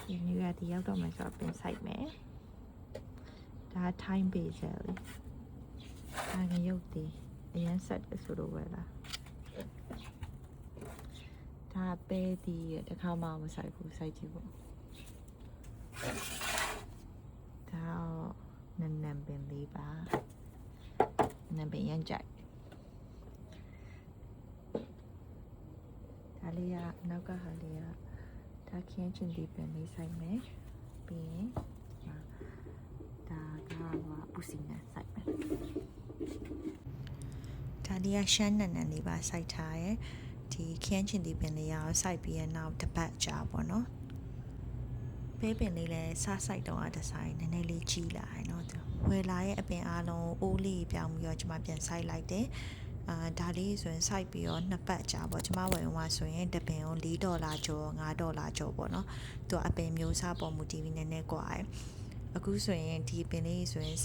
ဒီနွေရာသီရောက်တော့မှဆိုတော့ပင်စိုက်မယ်ဒါ time base လေဒါငရုတ်တီအရင်ဆက်တယ်ဆိုတော့ပဲလားဒါပဲတီတခါမှမစိုက်ဘူးစိုက်ကြည့်ပေါ့ဒါနန်ပင်လေးပါနန်ပင်ရမ်းကြိုက်ဒါလေးကနောက်ကဟာလေးကဒါခင်းချင်ဒီပင်လေးစိုက်မယ်ပြီးရင်ဒါကပူစီနန်စိုက်မယ်ဒါလေးကရှမ်းနန်လေးပါစိုက်ထားရဲ့ဒီခင်းချင်ဒီပင်လေးရောစိုက်ပြီးရင်နောက်တစ်ပတ်ကြာပေါ့နော်ပဲပင်လေးလည်းစားစိုက်တော့အဒီဇိုင်းနည်းနည်းလေးကြီးလာတယ်နော်ဝယ်လာရဲ့အပင်အားလုံးအိုးလေးပြောင်းပြီးတော့ကျွန်မပြန်စိုက်လိုက်တယ်ဒါလေးဆိုရင်စိုက်ပြီးတော့2ပတ်ကြာပေါ့ကျွန်မဝယ်မှာဆိုရင်တစ်ပင်ကို$4ကျော်$5ကျော်ပေါ့နော်သူကအပင်မျိုးစားပေါ်မူတည်ပြီးနည်းနည်းกว่าအခုဆိုရင်ဒီပင်လေးဆိုရင်$15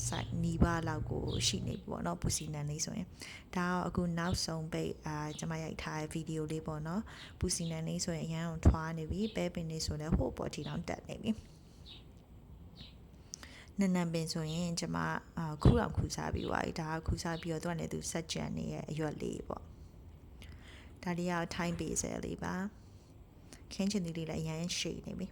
စိုက်နီးပါးလောက်ကိုရှိနေပြီပေါ့နော်ပူစီနန်လေးဆိုရင်ဒါတော့အခုနောက်ဆုံးပိတ်ကျွန်မရိုက်ထားတဲ့ဗီဒီယိုလေးပေါ့နော်ပူစီနန်လေးဆိုရင်အရန်အောင်ထွားနေပြီပဲပင်လေးဆိုလည်းဟိုပေါ်ထီတောင်တက်နေပြီနန်ပင်ဆိုရင်ကျွန်မခူစားပြီးသွားပြီဒါကခူစားပြီးတော့သူကလည်းသူဆက်ကြံနေရဲ့အရွက်လေးပေါ့ဒါလေးက time base လေးပါခင်းချင်လေးလည်းအရင်ရှိနေပြီ